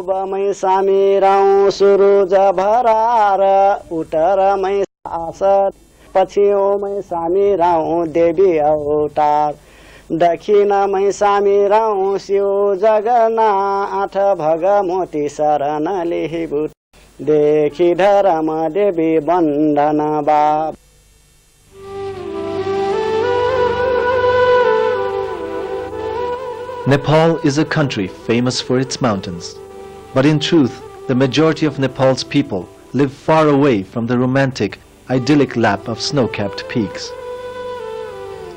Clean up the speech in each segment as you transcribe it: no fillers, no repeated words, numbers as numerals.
पूर्वमै सामिराउँ सुरुज भरार उत्तरमै आसत पछिउमै सामिराउँ देवी अवतार दक्षिणमै सामिराउँ शिव जगन्नाथ भगमोती शरण लिहिबुट देखि धर्म देवी वन्दन बाप. Nepal is a country famous for its mountains, but in truth, the majority of Nepal's people live far away from the romantic, idyllic lap of snow-capped peaks.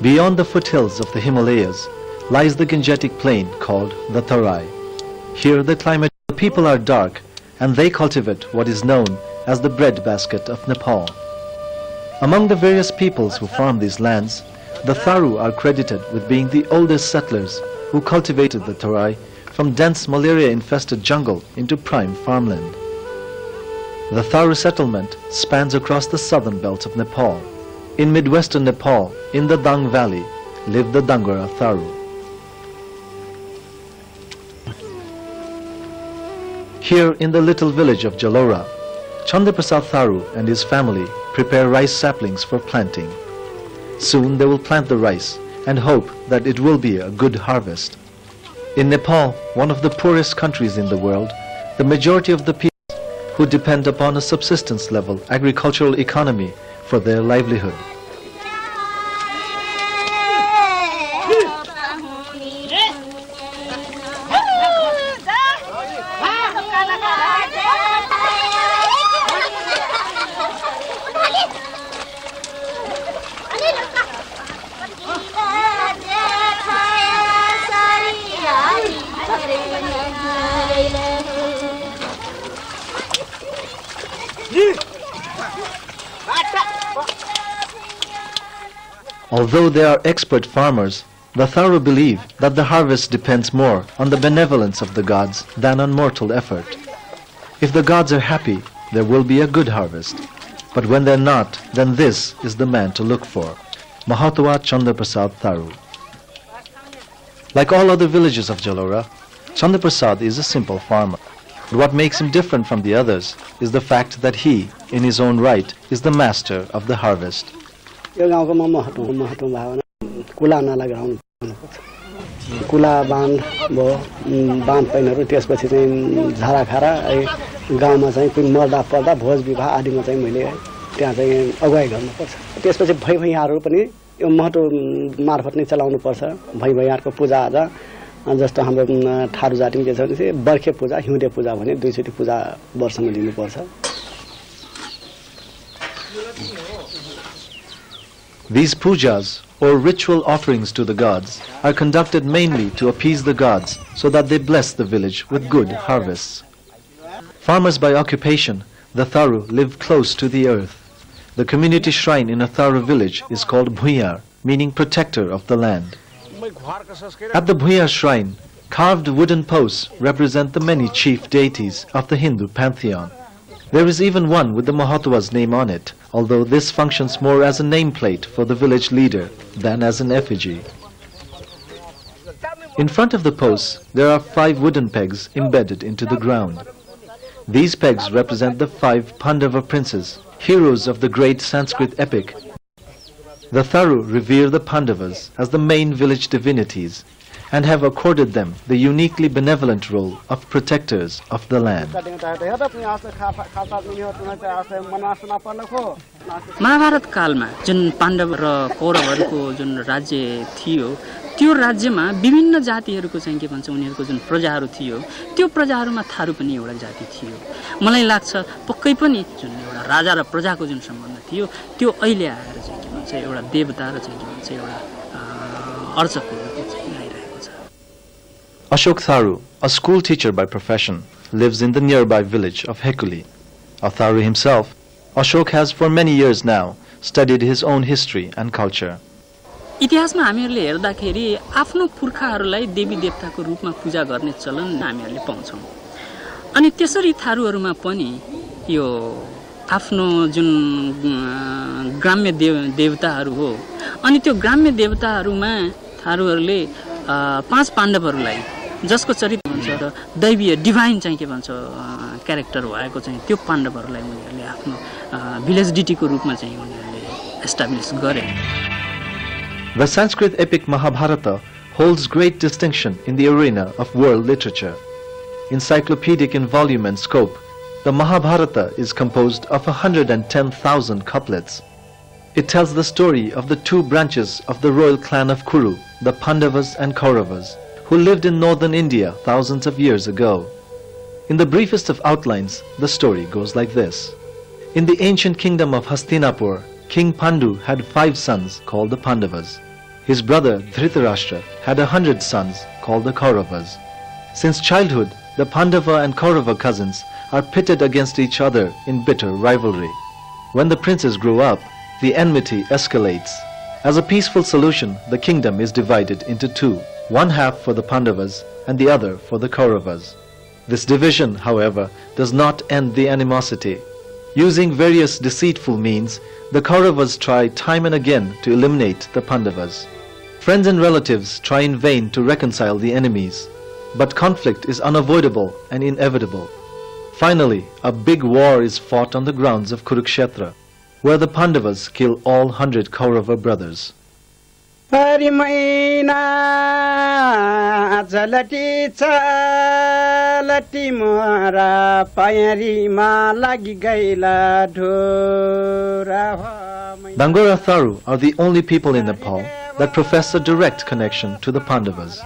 Beyond the foothills of the Himalayas lies the Gangetic plain called the Tarai. Here the people are dark, and they cultivate what is known as the breadbasket of Nepal. Among the various peoples who farm these lands, the Tharu are credited with being the oldest settlers who cultivated the Tarai from dense malaria-infested jungle into prime farmland. The Tharu settlement spans across the southern belt of Nepal. In midwestern Nepal, in the Dang Valley, live the Dangara Tharu. Here in the little village of Jalora, Chandraprasad Tharu and his family prepare rice saplings for planting. Soon they will plant the rice and hope that it will be a good harvest. In Nepal, one of the poorest countries in the world, the majority of the people who depend upon a subsistence level agricultural economy for their livelihood. Although they are expert farmers, the Tharu believe that the harvest depends more on the benevolence of the gods than on mortal effort. If the gods are happy, there will be a good harvest. But when they're not, then this is the man to look for. Mahatma Chandraprasad Tharu. Like all other villages of Jalora, Chandraprasad is a simple farmer. But what makes him different from the others is the fact that he, in his own right, is the master of the harvest. यो गाउँको महत्त्व भावना कुला नलगाउनु पर्छ. कुला बाँध भयो, बाँध पैनहरू त्यसपछि चाहिँ झाराखारा गाउँमा चाहिँ कुनै मर्दा पर्दा भोज विवाह आदिमा चाहिँ मैले त्यहाँ चाहिँ अगुवाई गर्नुपर्छ. त्यसपछि भैभैयाहरू पनि यो महत्त्व मार्फत नै चलाउनु पर्छ. भैभैयाहरूको पूजाआजा जस्तो हाम्रो थारू जातिमा के छ भने चाहिँ बर्खे पूजा हिउँदे पूजा भने दुईचोटि पूजा वर्षमा लिनुपर्छ. These pujas, or ritual offerings to the gods, are conducted mainly to appease the gods so that they bless the village with good harvests. Farmers by occupation, the Tharu live close to the earth. The community shrine in a Tharu village is called Bhuyar, meaning protector of the land. At the Bhuyar shrine, carved wooden posts represent the many chief deities of the Hindu pantheon. There is even one with the Mahatma's name on it, although this functions more as a nameplate for the village leader than as an effigy. In front of the posts, there are 5 wooden pegs embedded into the ground. These pegs represent the 5 Pandava princes, heroes of the great Sanskrit epic. The Tharu revere the Pandavas as the main village divinities and have accorded them the uniquely benevolent role of protectors of the land. Mahabharat कालमा जुन पाण्डव र कौरवहरूको जुन राज्य थियो त्यो राज्यमा विभिन्न जातिहरूको चाहिँ के भन्छ उनीहरूको जुन प्रजाहरू थियो त्यो प्रजाहरूमा थारू पनि एउटा जाति थियो. मलाई लाग्छ पक्कै पनि जुन एउटा राजा र प्रजाको जुन सम्बन्ध थियो त्यो अहिले आएर चाहिँ के भन्छ एउटा देवता र चाहिँ के भन्छ एउटा अर्चकको रूपमा चाहिँ आइरहेको छ. Ashok Tharu, a school teacher by profession, lives in the nearby village of Hekuli. A Tharu himself, Ashok has for many years now studied his own history and culture. इतिहासमा हामीहरूले हेर्दाखेरि आफ्नो पुर्खाहरूलाई देवी देवताको रूपमा पूजा गर्ने चलन हामीहरूले पाउँछौं. अनि त्यसरी थारूहरूमा पनि यो आफ्नो जुन ग्राम्य देवताहरू हो अनि त्यो ग्राम्य देवताहरूमा थारूहरूले 5 पाण्डवहरूलाई जसको चरित्र हुन्छ र दैवीय डिभाइन चाहिँ के भन्छ क्यारेक्टर भएको चाहिँ त्यो पाण्डवहरूलाई उनीहरूले आफ्नो भिलेज डिटीको रूपमा चाहिँ उनीहरूले एस्टाब्लिस गरे. The Sanskrit epic Mahabharata holds great distinction in the arena of world literature. Encyclopedic in volume and scope, the Mahabharata is composed of 110,000 couplets. It tells the story of the two branches of the royal clan of Kuru, the Pandavas and Kauravas, who lived in northern India thousands of years ago. In the briefest of outlines, the story goes like this. In the ancient kingdom of Hastinapur, King Pandu had 5 sons called the Pandavas. His brother Dhritarashtra had 100 sons called the Kauravas. Since childhood, the Pandava and Kaurava cousins are pitted against each other in bitter rivalry. When the princes grow up, the enmity escalates. As a peaceful solution, the kingdom is divided into 2, one half for the Pandavas and the other for the Kauravas. This division, however, does not end the animosity. Using various deceitful means, the Kauravas try time and again to eliminate the Pandavas. Friends and relatives try in vain to reconcile the enemies, but conflict is unavoidable and inevitable. Finally, a big war is fought on the grounds of Kurukshetra, where the Pandavas kill all 100 Kaurava brothers. Dangora Tharu are the only people in Nepal that profess a direct connection to the Pandavas.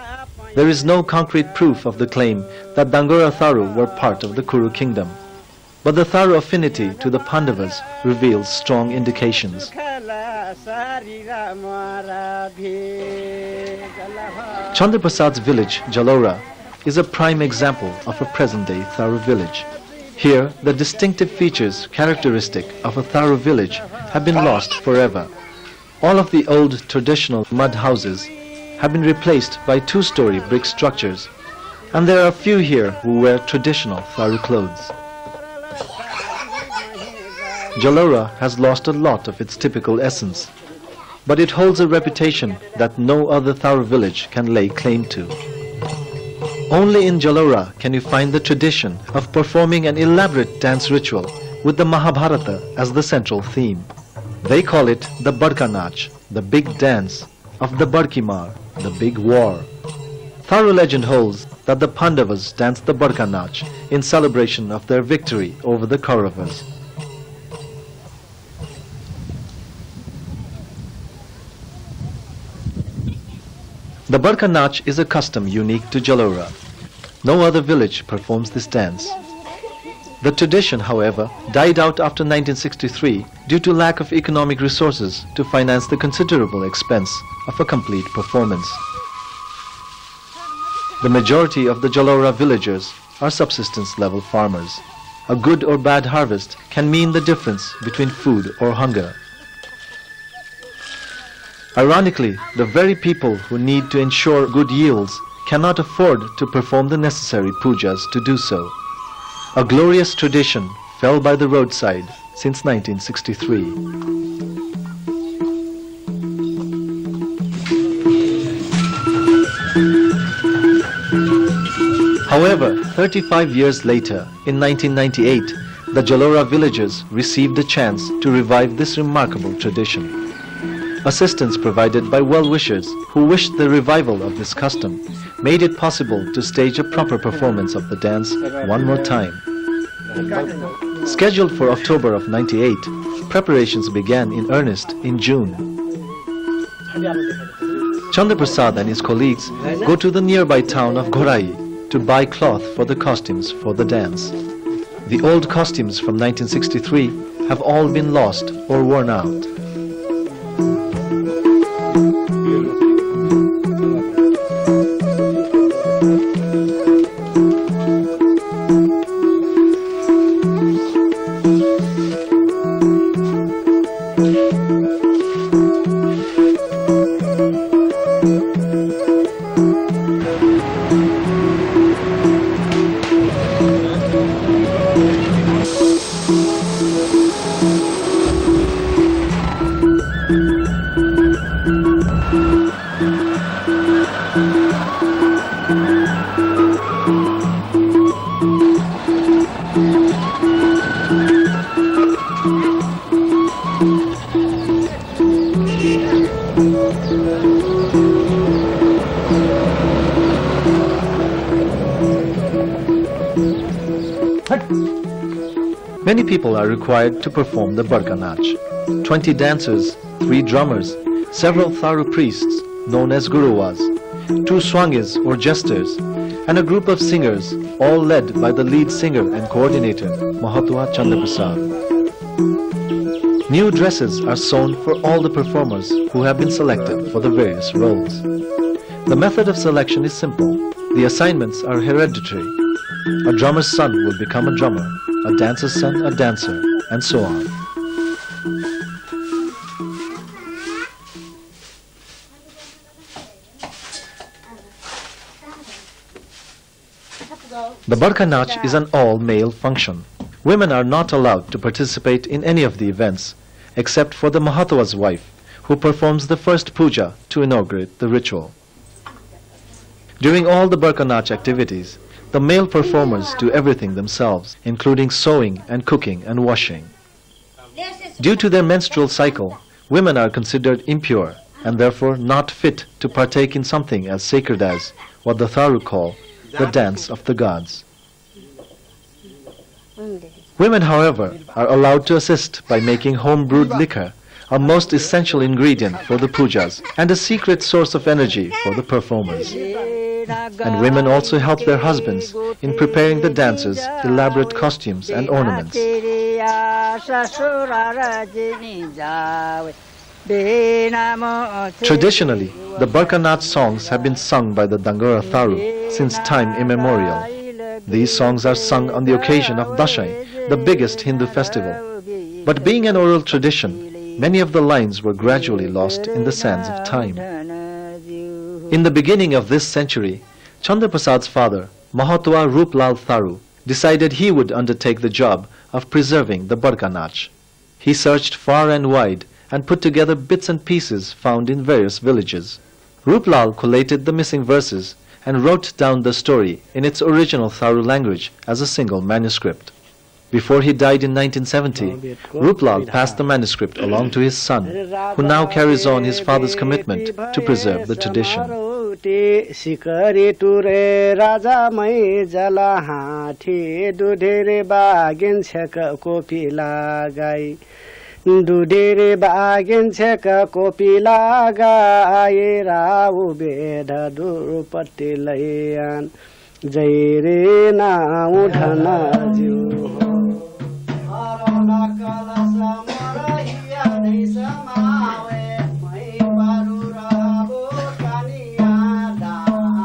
There is no concrete proof of the claim that Dangora Tharu were part of the Kuru kingdom, but the Tharu affinity to the Pandavas reveals strong indications. Chandraprasad's village, Jalora, is a prime example of a present-day Tharu village. Here, the distinctive features characteristic of a Tharu village have been lost forever. All of the old traditional mud houses have been replaced by 2-story brick structures, and there are few here who wear traditional Tharu clothes. Jalora has lost a lot of its typical essence, but it holds a reputation that no other Tharu village can lay claim to. Only in Jalora can you find the tradition of performing an elaborate dance ritual with the Mahabharata as the central theme. They call it the Burqa Notch, the big dance of the Barkimar, the big war. Tharu legend holds that the Pandavas danced the Barkaa Naach in celebration of their victory over the Kauravas. The Burqa Notch is a custom unique to Jalora. No other village performs this dance. The tradition, however, died out after 1963 due to lack of economic resources to finance the considerable expense of a complete performance. The majority of the Jalora villagers are subsistence-level farmers. A good or bad harvest can mean the difference between food or hunger. Ironically, the very people who need to ensure good yields cannot afford to perform the necessary pujas to do so. A glorious tradition fell by the roadside since 1963. However, 35 years later, in 1998, the Jalora villagers received a chance to revive this remarkable tradition. Assistance provided by well-wishers who wished the revival of this custom made it possible to stage a proper performance of the dance one more time. Scheduled for October of '98, preparations began in earnest in June. Chandraprasad and his colleagues go to the nearby town of Ghorai to buy cloth for the costumes for the dance. The old costumes from 1963 have all been lost or worn out. Many people are required to perform the Burqa Nach. 20 dancers, 3 drummers, several Tharu priests known as Guruwas, 2 swangis or jesters, and a group of singers, all led by the lead singer and coordinator, Mahatma Chandraprasad. New dresses are sewn for all the performers who have been selected for the various roles. The method of selection is simple. The assignments are hereditary. A drummer's son will become a drummer, a dancer's son a dancer, and so on. The Barkaa Naach is an all-male function. Women are not allowed to participate in any of the events, except for the Mahatma's wife, who performs the first puja to inaugurate the ritual. During all the Burqa Notch activities, the male performers do everything themselves, including sewing and cooking and washing. Due to their menstrual cycle, women are considered impure and therefore not fit to partake in something as sacred as what the Tharu call the dance of the gods. Women, however, are allowed to assist by making home-brewed liquor, a most essential ingredient for the pujas and a secret source of energy for the performers. And women also help their husbands in preparing the dancers' elaborate costumes and ornaments. Traditionally, the Burqa Nach songs have been sung by the Dangora Tharu since time immemorial. These songs are sung on the occasion of Dashain, the biggest Hindu festival. But being an oral tradition, many of the lines were gradually lost in the sands of time. In the beginning of this century, Chandraprasad's father, Mahatma Ruplal Tharu, decided he would undertake the job of preserving the Burqa Nach. He searched far and wide and put together bits and pieces found in various villages. Ruplal collated the missing verses and wrote down the story in its original Tharu language as a single manuscript. Before he died in 1970, Ruplal passed the manuscript along to his son, who now carries on his father's commitment to preserve the tradition. Dudere bagen cheka kopila gaira ubeda durpati layan jaire na udhana jiu arona kala samara hiya dei samawe mai barura botaniya dana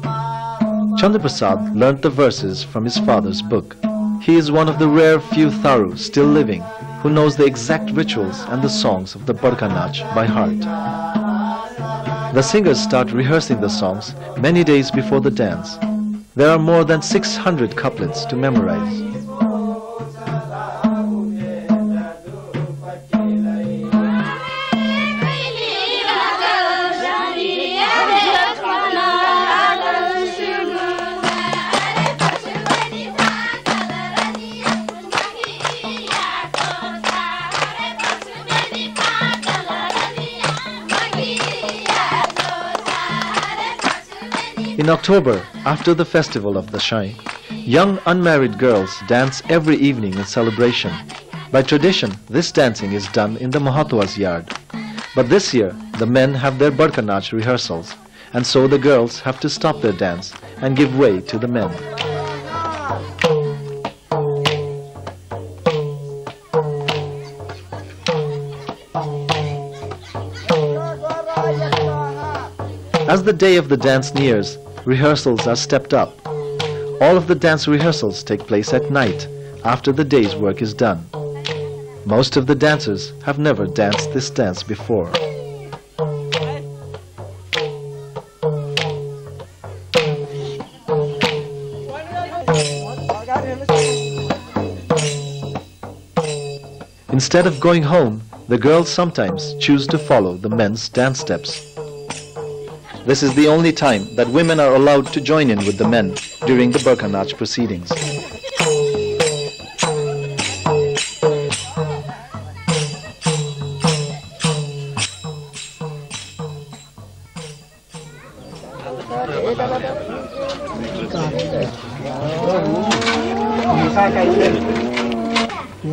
baro. Chandraprasad learnt the verses from his father's book. He is one of the rare few Tharu still living who knows the exact rituals and the songs of the Burqa Nach by heart. The singers start rehearsing the songs many days before the dance. There are more than 600 couplets to memorize. In October, after the festival of the Dashain, young unmarried girls dance every evening in celebration. By tradition, this dancing is done in the Mahatma's yard. But this year, the men have their Burqa Nach rehearsals, and so the girls have to stop their dance and give way to the men. As the day of the dance nears, rehearsals are stepped up. All of the dance rehearsals take place at night, after the day's work is done. Most of the dancers have never danced this dance before. Instead of going home, the girls sometimes choose to follow the men's dance steps. This is the only time that women are allowed to join in with the men during the Burqa Nach proceedings. The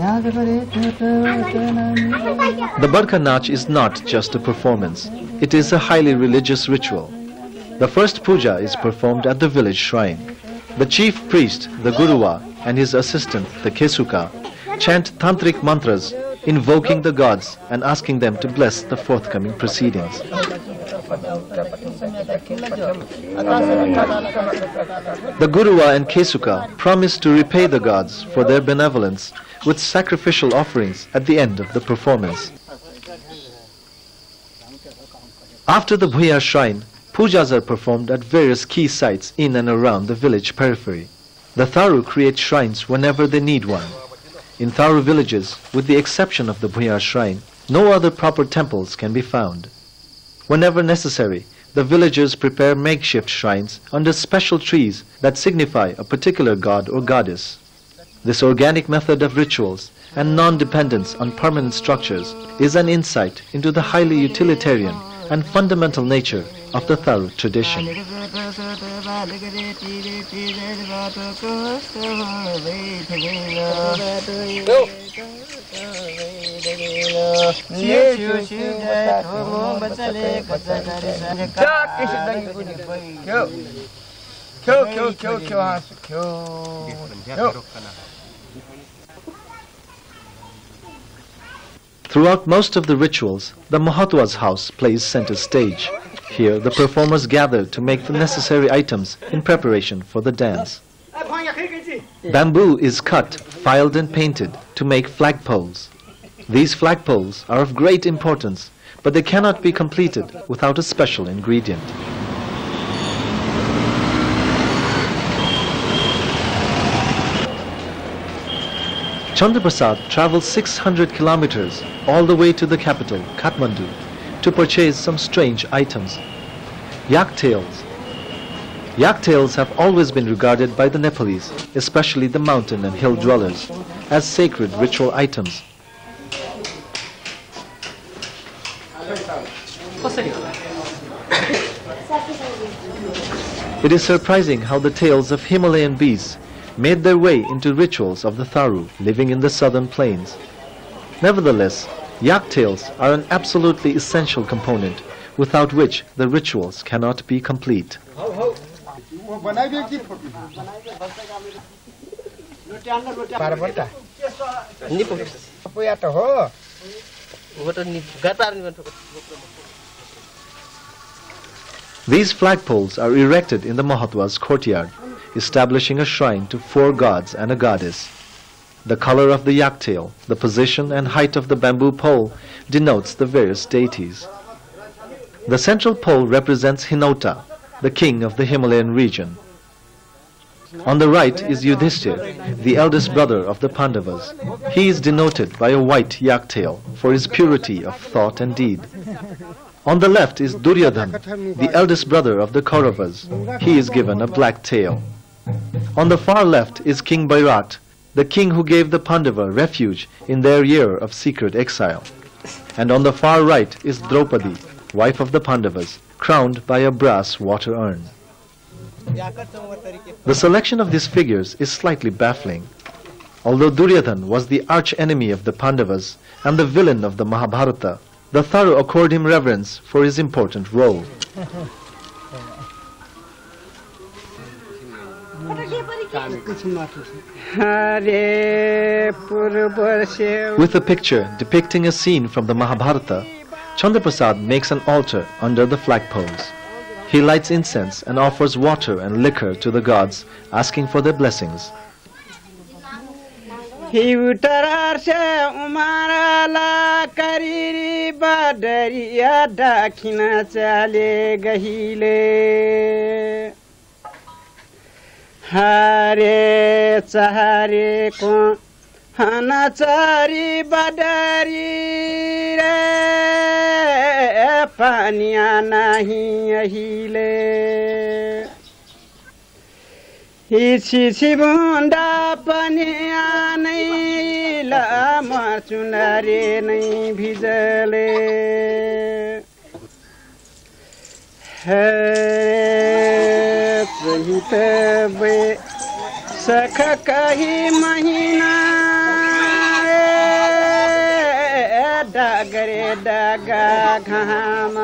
Burqa Notch is not just a performance, it is a highly religious ritual. The first puja is performed at the village shrine. The chief priest, the Guruwa, and his assistant, the Kesuka, chant tantric mantras, invoking the gods and asking them to bless the forthcoming proceedings. The Guruwa and Kesuka promise to repay the gods for their benevolence with sacrificial offerings at the end of the performance. After the Bhuya shrine, pujas are performed at various key sites in and around the village periphery. The Tharu create shrines whenever they need one. In Tharu villages, with the exception of the Bhuya shrine, no other proper temples can be found. Whenever necessary, the villagers prepare makeshift shrines under special trees that signify a particular god or goddess. This organic method of rituals and non-dependence on permanent structures is an insight into the highly utilitarian and fundamental nature of the Tharu tradition. Throughout most of the rituals, the Mahatwa's house plays center stage. Here, the performers gather to make the necessary items in preparation for the dance. Bamboo is cut, filed and painted to make flagpoles. These flagpoles are of great importance, but they cannot be completed without a special ingredient. Chandraprasad travels 600 kilometers all the way to the capital, Kathmandu, to purchase some strange items. Yak Tails. Yak Tails have always been regarded by the Nepalese, especially the mountain and hill dwellers, as sacred ritual items. It is surprising how the tails of Himalayan beasts made their way into rituals of the Tharu living in the southern plains. Nevertheless, yak tails are an absolutely essential component without which the rituals cannot be complete. These flagpoles are erected in the Mahatwa's courtyard, establishing a shrine to 4 gods and a goddess. The color of the yak tail, the position and height of the bamboo pole denotes the various deities. The central pole represents Hinota, the king of the Himalayan region. On the right is Yudhishthir, the eldest brother of the Pandavas. He is denoted by a white yak tail for his purity of thought and deed. On the left is Duryodhan, the eldest brother of the Kauravas. He is given a black tail. On the far left is King Bairat, the king who gave the Pandava refuge in their year of secret exile. And on the far right is Draupadi, wife of the Pandavas, crowned by a brass water urn. The selection of these figures is slightly baffling. Although Duryodhan was the arch enemy of the Pandavas and the villain of the Mahabharata, the Tharu accord him reverence for his important role. With a picture depicting a scene from the Mahabharata, Chandraprasad makes an altar under the flagpoles. He lights incense and offers water and liquor to the gods, asking for their blessings. Hare chahare ko hana chari badari re paniya nahi ahile hichi bunda paniya nahi la marchunare nahi bhijale Hare Prahita Sakha kahi mahina गरे डगा घाम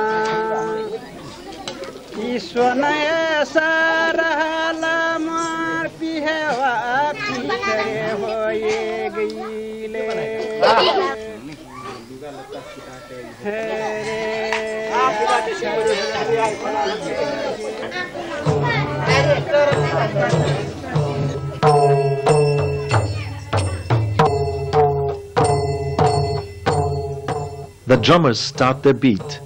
ईश्वनय सारहला मार पिहेवा पितरे होए गईले The drummers start their beat.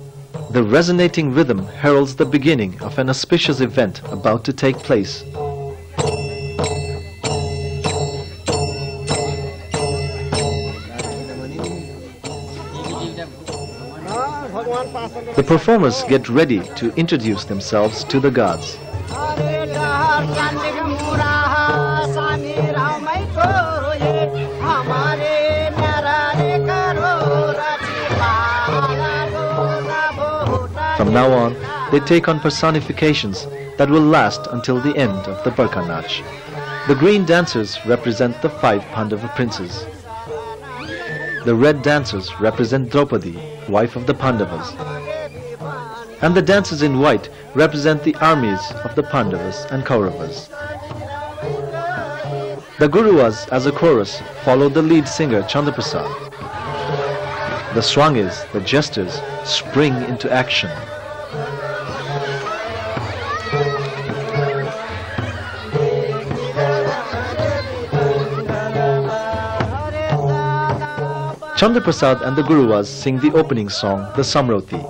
The resonating rhythm heralds the beginning of an auspicious event about to take place. The performers get ready to introduce themselves to the gods. From now on, they take on personifications that will last until the end of the Burqa Notch. The green dancers represent the 5 Pandava princes. The red dancers represent Draupadi, wife of the Pandavas. And the dancers in white represent the armies of the Pandavas and Kauravas. The Guruvas as a chorus follow the lead singer Chandraprasad. The Swangis, the jesters, spring into action. Chandraprasad and the Guruvas sing the opening song, the Samroti.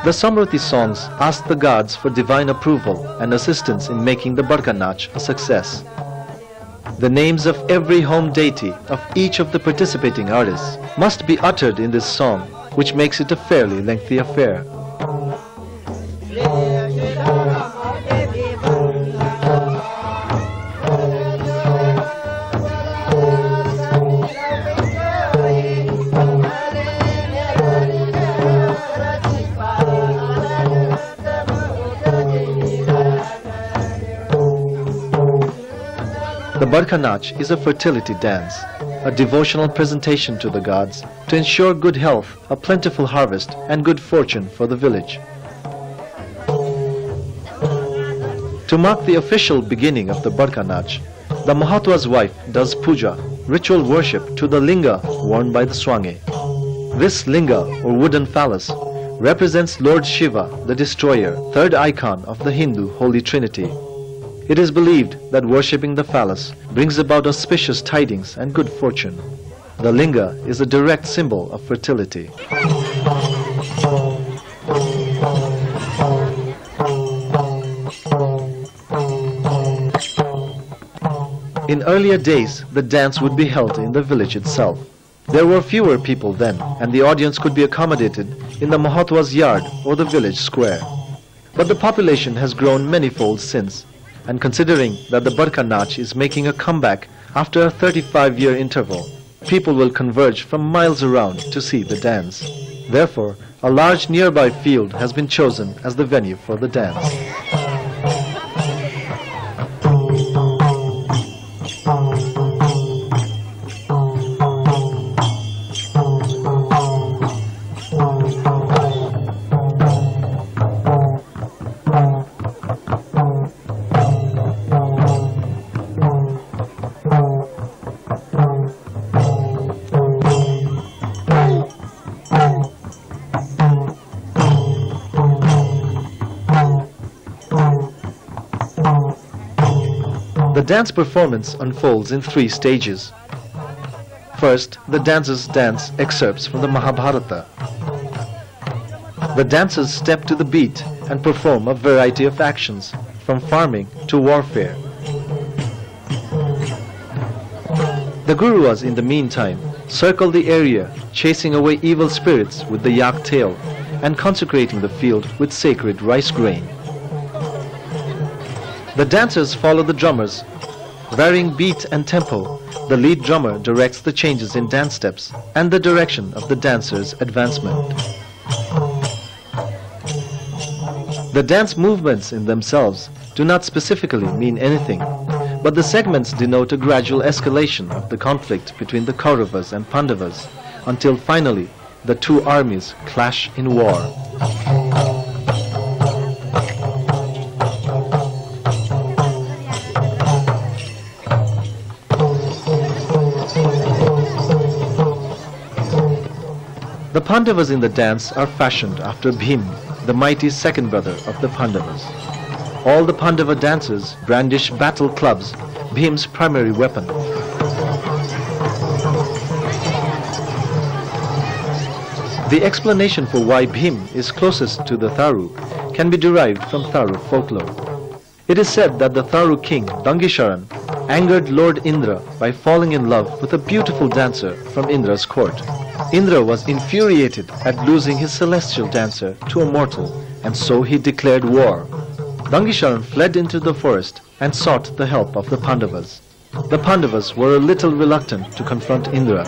The Samroti songs ask the gods for divine approval and assistance in making the Barkaa Naach a success. The names of every home deity of each of the participating artists must be uttered in this song, which makes it a fairly lengthy affair. The Barkaa Naach is a fertility dance, a devotional presentation to the gods to ensure good health, a plentiful harvest and good fortune for the village. To mark the official beginning of the Barkaa Naach, the Mahatwa's wife does puja, ritual worship to the linga worn by the Swange. This linga or wooden phallus represents Lord Shiva, the destroyer, third icon of the Hindu Holy Trinity. It is believed that worshipping the phallus brings about auspicious tidings and good fortune. The linga is a direct symbol of fertility. In earlier days, the dance would be held in the village itself. There were fewer people then, and the audience could be accommodated in the Mahatwa's yard or the village square. But the population has grown many-fold since, and considering that the Burqa Notch is making a comeback after a 35-year interval, people will converge from miles around to see the dance. Therefore, a large nearby field has been chosen as the venue for the dance. The dance performance unfolds in 3 stages. First, the dancers dance excerpts from the Mahabharata. The dancers step to the beat and perform a variety of actions, from farming to warfare. The Guruvas, in the meantime, circle the area, chasing away evil spirits with the Yak Tail and consecrating the field with sacred rice grain. The dancers follow the drummers. Varying beat and tempo, the lead drummer directs the changes in dance steps and the direction of the dancer's advancement. The dance movements in themselves do not specifically mean anything, but the segments denote a gradual escalation of the conflict between the Kauravas and Pandavas, until finally the two armies clash in war. The Pandavas in the dance are fashioned after Bhim, the mighty second brother of the Pandavas. All the Pandava dancers brandish battle clubs, Bhim's primary weapon. The explanation for why Bhim is closest to the Tharu can be derived from Tharu folklore. It is said that the Tharu king, Dangisharan, angered Lord Indra by falling in love with a beautiful dancer from Indra's court. Indra was infuriated at losing his celestial dancer to a mortal, and so he declared war. Dangisharan fled into the forest and sought the help of the Pandavas. The Pandavas were a little reluctant to confront Indra,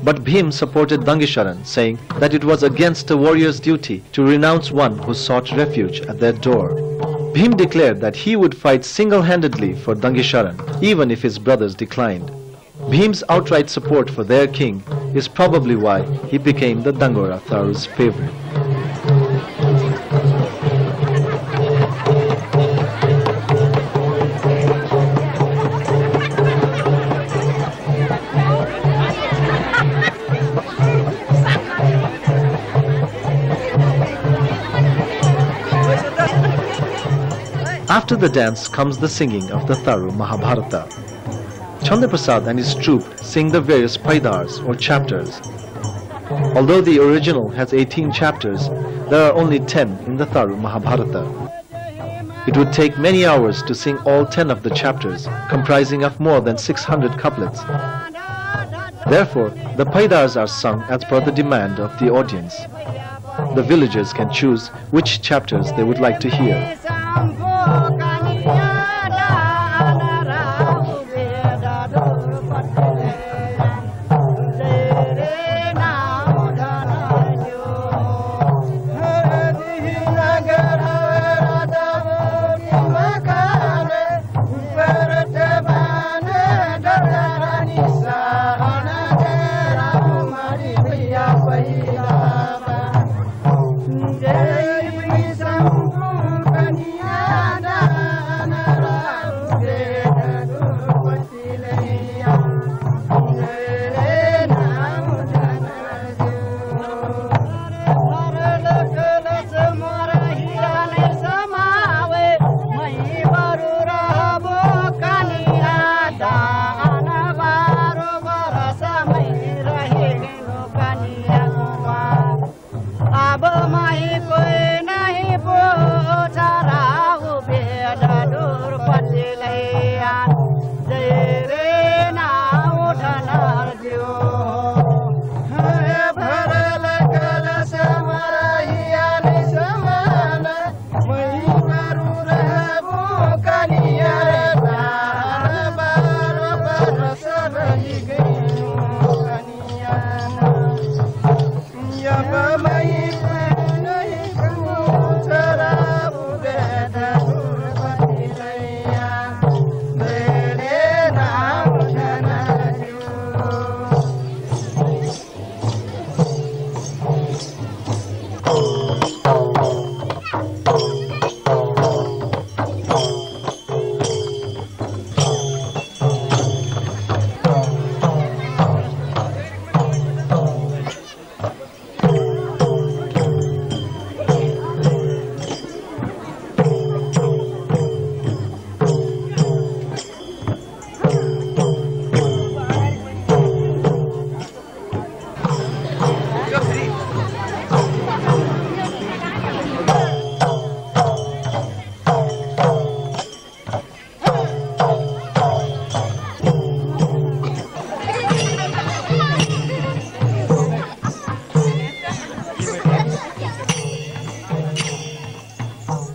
but Bhim supported Dangisharan, saying that it was against a warrior's duty to renounce one who sought refuge at their door. Bhim declared that he would fight single-handedly for Dangisharan, even if his brothers declined. Bhim's outright support for their king is probably why he became the Dangora Tharu's favorite. After the dance comes the singing of the Tharu Mahabharata. Chandraprasad and his troupe sing the various paidars or chapters. Although the original has 18 chapters, there are only 10 in the Tharu Mahabharata. It would take many hours to sing all 10 of the chapters, comprising of more than 600 couplets. Therefore, the paidars are sung as per the demand of the audience. The villagers can choose which chapters they would like to hear.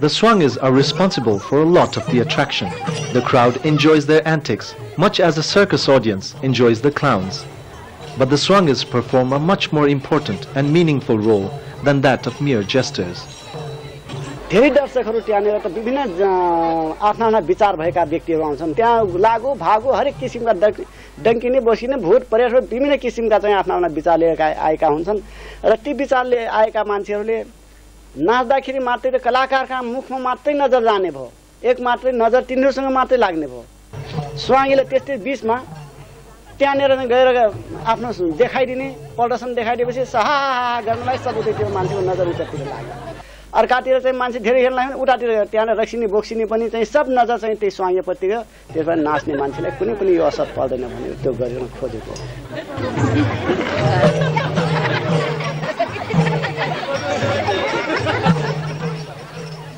The Swangis are responsible for a lot of the attraction. The crowd enjoys their antics, much as a circus audience enjoys the clowns. But the Swangis perform a much more important and meaningful role than that of mere jesters. धेरै दर्शकहरू त्यहाँनिर त विभिन्न आफ्ना विचार भएका व्यक्तिहरू आउँछन्। त्यहाँ लागु भागु हरेक किसिमका डङ्किने बसिने भूत प्रेत विभिन्न किसिमका चाहिँ आफ्ना विचार लिएर आएका हुन्छन् र ती विचारले आएका मान्छेहरूले नाच्दाखेरि मात्रै र कलाकारका मुखमा मात्रै नजर जाने भयो, एक मात्रै नजर तिनीहरूसँग मात्रै लाग्ने भयो। स्वाङीले त्यस्तै बिचमा त्यहाँनिर गएर आफ्नो देखाइदिने प्रदर्शन देखाइदिएपछि सहा गर्नलाई सबैले त्यो मान्छेको नजर उतातिर लाग्यो। अर्कातिर चाहिँ मान्छे धेरै हेर्न लाग्यो, उतातिर त्यहाँनिर रक्सिने बोक्सिने पनि चाहिँ सब नजर चाहिँ त्यही स्वाङीपट्टि गयो। त्यसमा नाच्ने मान्छेलाई कुनै पनि यो असर पर्दैन भनेर त्यो गर्न खोजेको।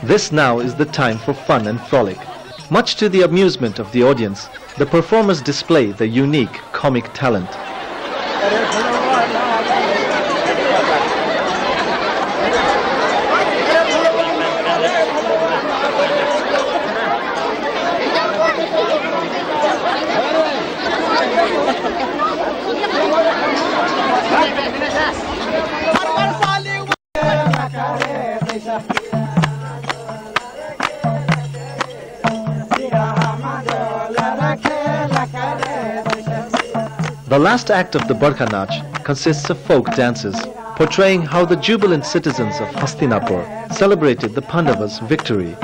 This now is the time for fun and frolic. Much to the amusement of the audience, the performers display their unique comic talent. The last act of the Burqa Nach consists of folk dances, portraying how the jubilant citizens of Hastinapur celebrated the Pandavas' victory.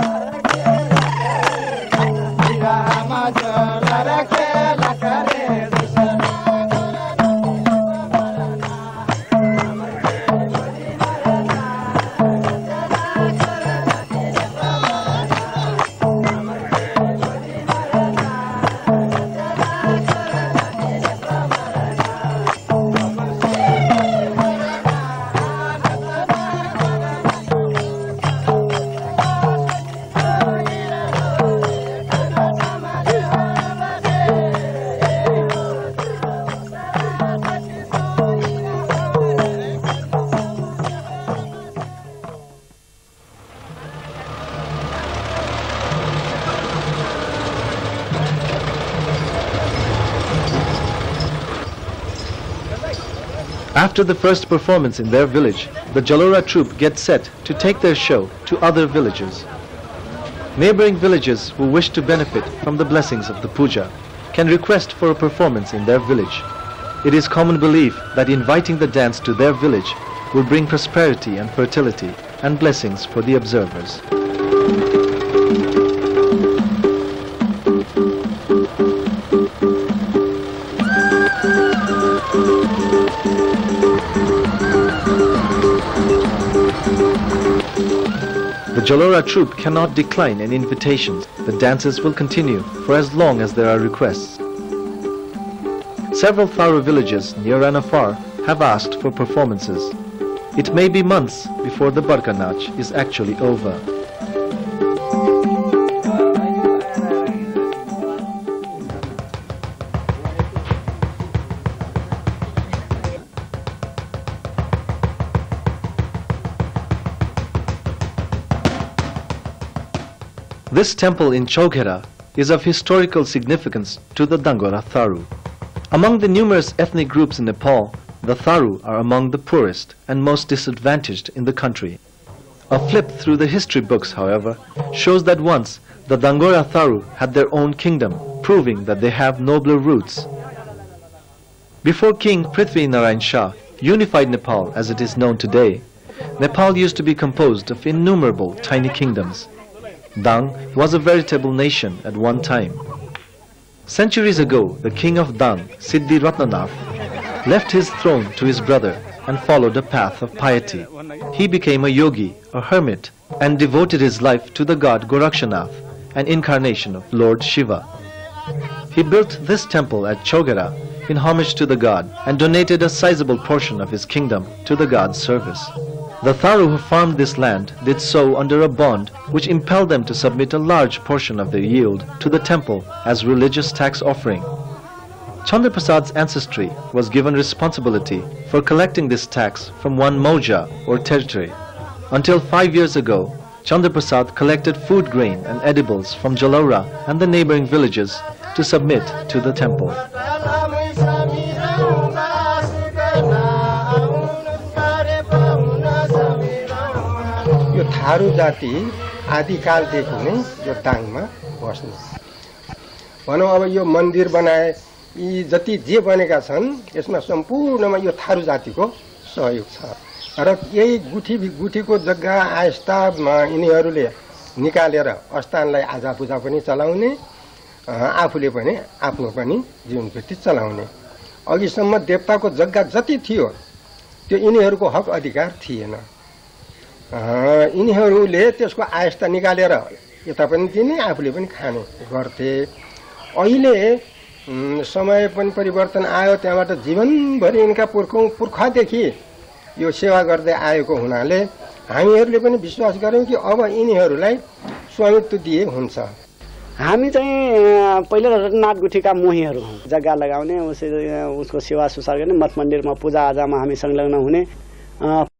After the first performance in their village, the Jalora troupe gets set to take their show to other villages. Neighboring villages who wish to benefit from the blessings of the puja can request for a performance in their village. It is common belief that inviting the dance to their village will bring prosperity and fertility and blessings for the observers. The Jalora troupe cannot decline any invitations. The dances will continue for as long as there are requests. Several Tharu villages near and afar have asked for performances. It may be months before the Barkaa Naach is actually over. This temple in Chowghera is of historical significance to the Dangora Tharu. Among the numerous ethnic groups in Nepal, the Tharu are among the poorest and most disadvantaged in the country. A flip through the history books, however, shows that once the Dangora Tharu had their own kingdom, proving that they have nobler roots. Before King Prithvi Narayan Shah unified Nepal as it is known today, Nepal used to be composed of innumerable tiny kingdoms. Dang was a veritable nation at one time. Centuries ago, the king of Dang, Siddhi Ratnanath, left his throne to his brother and followed a path of piety. He became a yogi, a hermit, and devoted his life to the god Gorakshanath, an incarnation of Lord Shiva. He built this temple at Chowghera in homage to the god and donated a sizable portion of his kingdom to the god's service. The Tharu who farmed this land did so under a bond which impelled them to submit a large portion of their yield to the temple as religious tax offering. Chandra Prasad's ancestry was given responsibility for collecting this tax from one moja or territory. Until 5 years ago, Chandra Prasad collected food grain and edibles from Jalora and the neighboring villages to submit to the temple. यो थारू जाति आदिकालदेखि नै यो दाङमा बस्ने। भनौँ अब यो मन्दिर बनाए, यी जति जे बनेका छन् यसमा सम्पूर्णमा यो थारू जातिको सहयोग छ र यही गुठीको जग्गा आस्थामा यिनीहरूले निकालेर अस्थानलाई आजापूजा पनि चलाउने, आफूले पनि आफ्नो पनि जीवनवृत्ति चलाउने। अघिसम्म देवताको जग्गा जति थियो त्यो यिनीहरूको हक अधिकार थिएन। यिनीहरूले त्यसको आस्था निकालेर यता पनि दिने, आफूले पनि खाने गर्थे। अहिले समय पनि परिवर्तन आयो, त्यहाँबाट जीवनभरि यिनका पुर्खादेखि यो सेवा गर्दै आएको हुनाले हामीहरूले पनि विश्वास गऱ्यौँ कि अब यिनीहरूलाई स्वामित्व दिए हुन्छ। हामी चाहिँ पहिला नाट गुठीका मोहीहरू हौँ। जग्गा लगाउने, उसको सेवा सुसार गर्ने, मठ मन्दिरमा पूजा आजामा हामी संलग्न हुने,